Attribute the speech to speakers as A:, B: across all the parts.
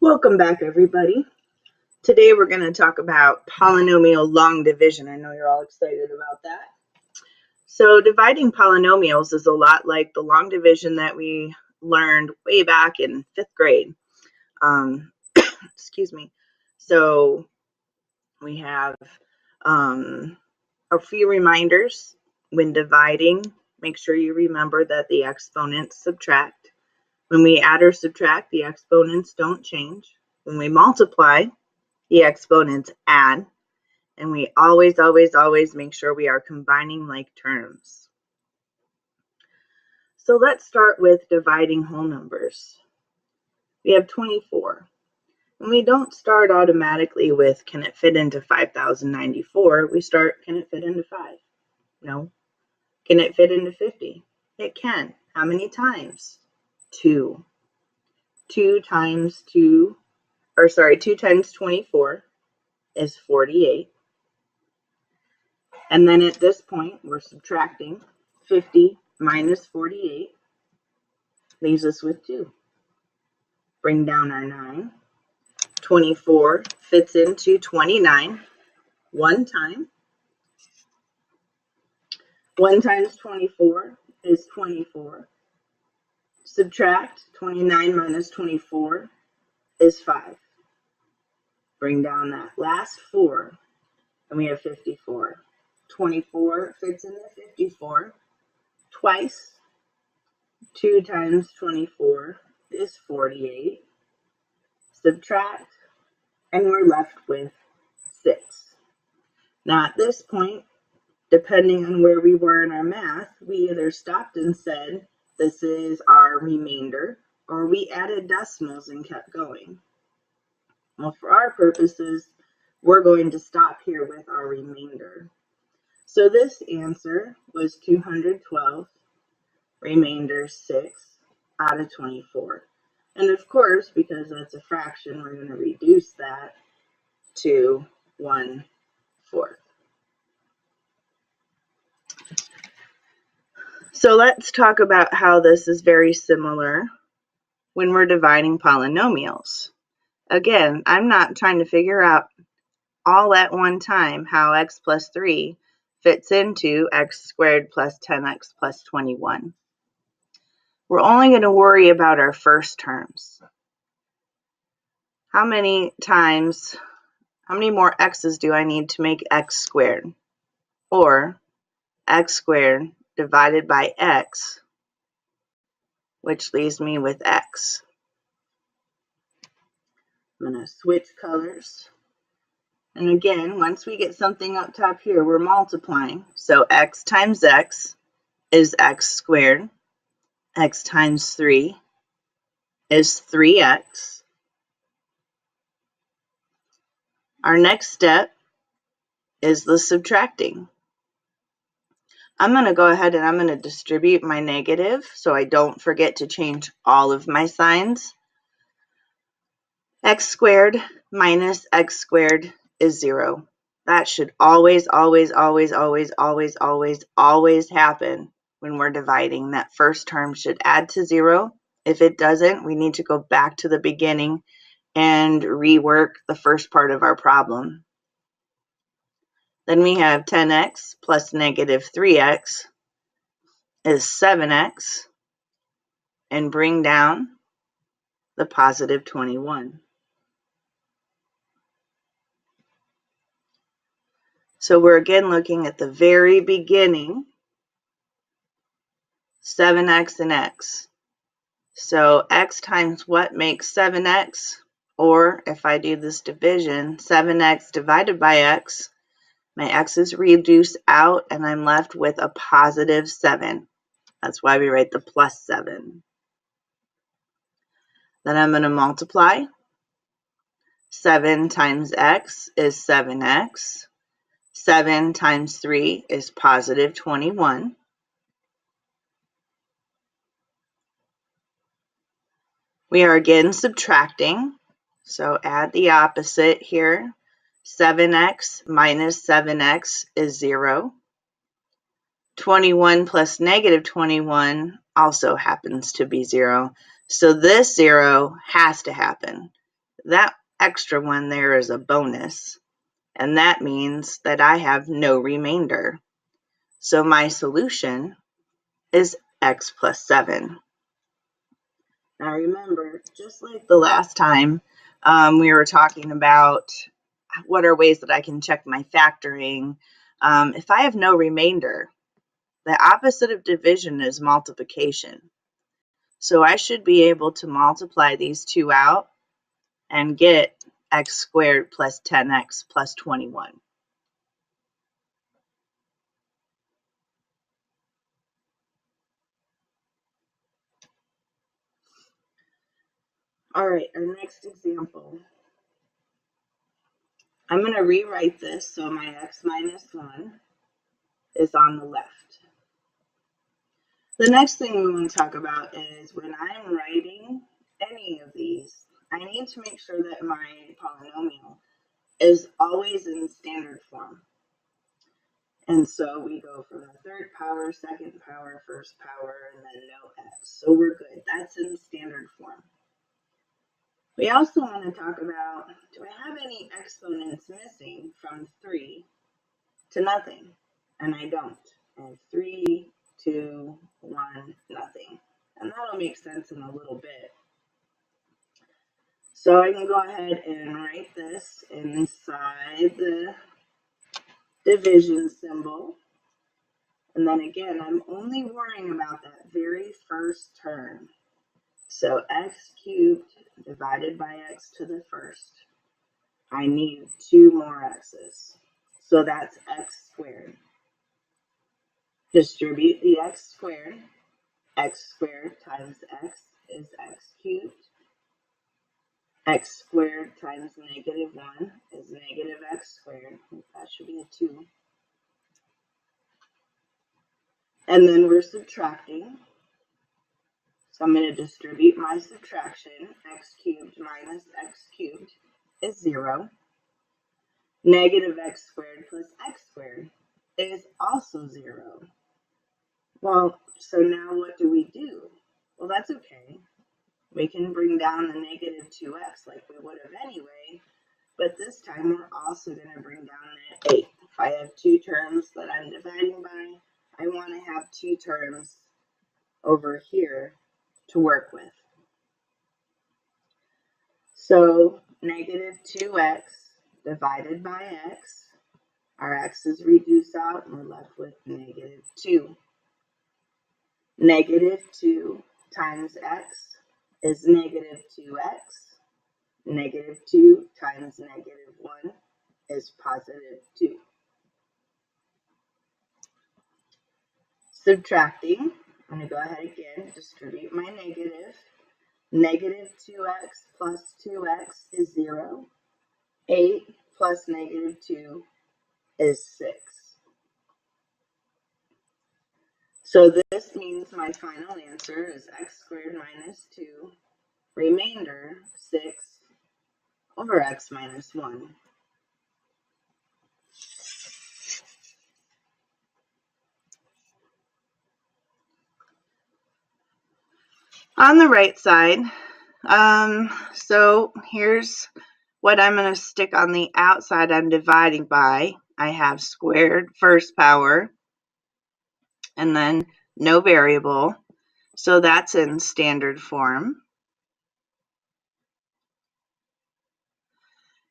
A: Welcome back, everybody. Today we're going to talk about polynomial long division. I know you're all excited about that. So dividing polynomials is a lot like the long division that we learned way back in 5th grade. Excuse me. So we have a few reminders. When dividing, make sure you remember that the exponents subtract. When we add or subtract, the exponents don't change. When we multiply, the exponents add. And we always make sure we are combining like terms. So let's start with dividing whole numbers. We have 24. And we don't start automatically with, can it fit into 5,094? We start, can it fit into 5? No. Can it fit into 50? It can. How many times? 2. 2 times 24 is 48. And then at this point, we're subtracting. 50 minus 48 leaves us with 2. Bring down our 9. 24 fits into 29 one time. 1 times 24 is 24. Subtract 29 minus 24 is 5. Bring down that last 4, and we have 54. 24 fits into 54 twice. 2 times 24 is 48. Subtract, and we're left with 6. Now at this point, depending on where we were in our math, we either stopped and said, this is our remainder, or we added decimals and kept going. Well, for our purposes, we're going to stop here with our remainder. So this answer was 212, remainder 6 out of 24. And of course, because that's a fraction, we're going to reduce that to 1/4. So let's talk about how this is very similar when we're dividing polynomials. Again, I'm not trying to figure out all at one time how x plus 3 fits into x squared plus 10x plus 21. We're only going to worry about our first terms. How many more x's do I need to make x squared? Or x squared divided by x, which leaves me with x. I'm going to switch colors. And again, once we get something up top here, we're multiplying. So x times x is x squared. X times 3 is 3x. Our next step is the subtracting. I'm going to go ahead and I'm going to distribute my negative so I don't forget to change all of my signs. X squared minus x squared is 0. That should always happen when we're dividing. That first term should add to 0. If it doesn't, we need to go back to the beginning and rework the first part of our problem. Then we have 10x plus negative 3x is 7x, and bring down the positive 21. So we're again looking at the very beginning, 7x and x. So x times what makes 7x? Or if I do this division, 7x divided by x, my x's reduced out and I'm left with a positive 7. That's why we write the plus 7. Then I'm going to multiply. 7 times x is 7x. 7 times 3 is positive 21. We are again subtracting, so add the opposite here. 7x minus 7x is 0. 21 plus negative 21 also happens to be 0. So this 0 has to happen. That extra one there is a bonus, and that means that I have no remainder. So my solution is x plus 7. Now remember, just like the last time we were talking about what are ways that I can check my factoring, if I have no remainder, the opposite of division is multiplication. So I should be able to multiply these two out and get x squared plus 10x plus 21. All right, our next example. I'm going to rewrite this so my x minus 1 is on the left. The next thing we want to talk about is when I'm writing any of these, I need to make sure that my polynomial is always in standard form. And so we go from the third power, second power, first power, and then no x. So we're good. That's in standard form. We also want to talk about, do I have any exponents missing from 3 to nothing? And I don't. I have 3, 2, 1, nothing. And that'll make sense in a little bit. So I can go ahead and write this inside the division symbol. And then again, I'm only worrying about that very first term. So x cubed divided by x to the first. I need 2 more x's. So that's x squared. Distribute the x squared. X squared times x is x cubed. X squared times negative 1 is negative x squared. That should be a 2. And then we're subtracting. So I'm going to distribute my subtraction. X cubed minus x cubed is 0. Negative x squared plus x squared is also 0. Well, so now what do we do? Well, that's okay. We can bring down the negative 2x like we would have anyway, but this time we're also going to bring down that 8. If I have 2 terms that I'm dividing by, I want to have 2 terms over here to work with. So negative 2x divided by x, our x's reduce out and we're left with negative 2. Negative 2 times x is negative 2x. Negative 2 times negative 1 is positive 2. Subtracting, I'm going to go ahead again, distribute my negative. Negative 2x plus 2x is 0. 8 plus negative 2 is 6. So this means my final answer is x squared minus 2, remainder 6 over x minus 1. On the right side, so here's what I'm going to stick on the outside I'm dividing by. I have squared first power and then no variable. So that's in standard form.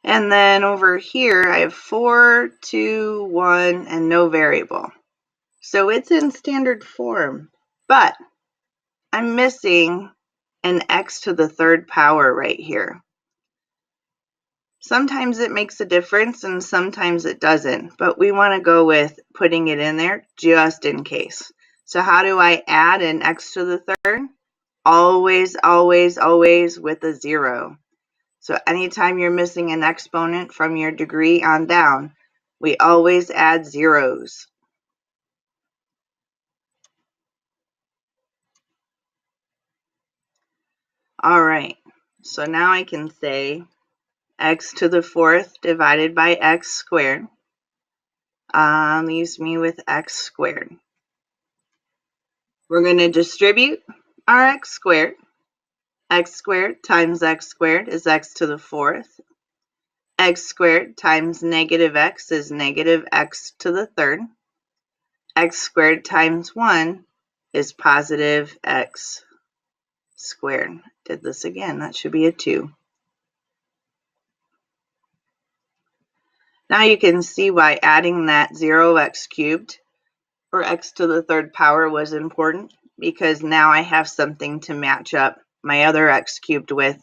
A: And then over here, I have 4, 2, 1, and no variable. So it's in standard form, but I'm missing an x to the third power right here. Sometimes it makes a difference and sometimes it doesn't, but we want to go with putting it in there just in case. So how do I add an x to the third? Always, always, always with a 0. So anytime you're missing an exponent from your degree on down, we always add zeros. All right, so now I can say x to the fourth divided by x squared leaves me with x squared. We're going to distribute our x squared. X squared times x squared is x to the fourth. X squared times negative x is negative x to the third. X squared times 1 is positive x squared. Did this again. That should be a 2. Now you can see why adding that 0x cubed or x to the third power was important, because now I have something to match up my other x cubed with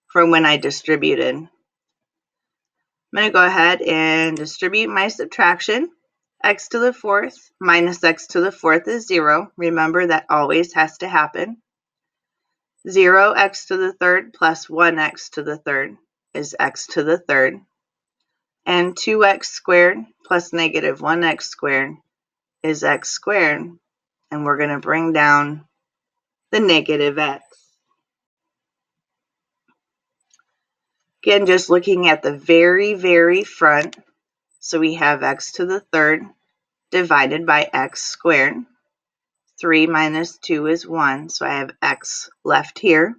A: from when I distributed. I'm going to go ahead and distribute my subtraction. X to the fourth minus x to the fourth is 0. Remember, that always has to happen. 0x to the third plus 1x to the third is x to the third. And 2x squared plus negative 1x squared is x squared. And we're going to bring down the negative x. Again, just looking at the very, very front. So we have x to the third divided by x squared. 3 minus 2 is 1, so I have x left here.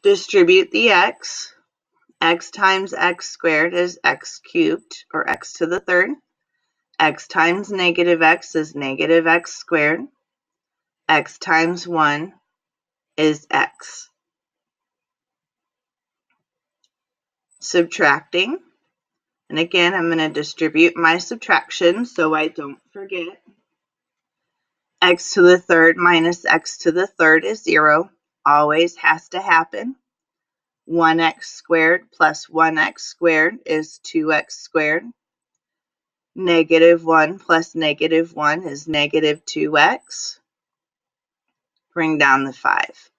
A: Distribute the x. X times x squared is x cubed, or x to the third. X times negative x is negative x squared. X times 1 is x. Subtracting. And again, I'm going to distribute my subtraction so I don't forget. X to the third minus x to the third is 0. Always has to happen. 1x squared plus 1x squared is 2x squared. Negative 1 plus negative 1 is negative 2x. Bring down the 5.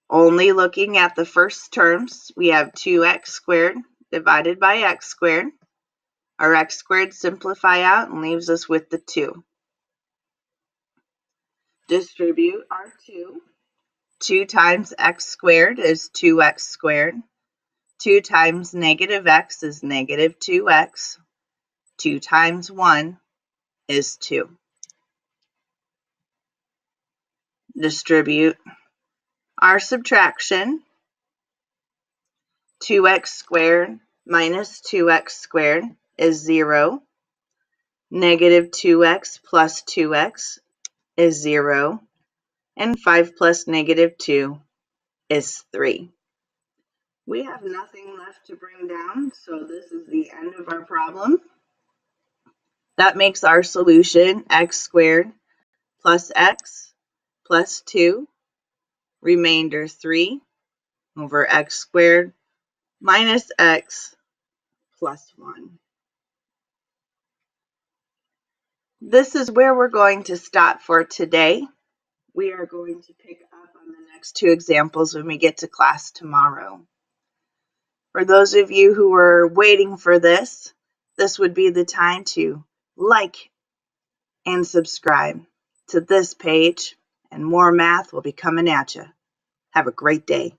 A: Only looking at the first terms, we have 2x squared divided by x squared. Our x squared simplify out and leaves us with the 2. Distribute our 2. 2 times x squared is 2x squared. 2 times negative x is negative 2x. 2 times 1 is 2. Distribute our subtraction. 2x squared minus 2x squared is 0. Negative 2x plus 2x is 0. And 5 plus negative 2 is 3. We have nothing left to bring down, so this is the end of our problem. That makes our solution x squared plus x plus 2, remainder 3 over x squared minus x plus 1. This is where we're going to stop for today. We are going to pick up on the next 2 examples when we get to class tomorrow. For those of you who are waiting for this would be the time to like and subscribe to this page, and more math will be coming at you. Have a great day.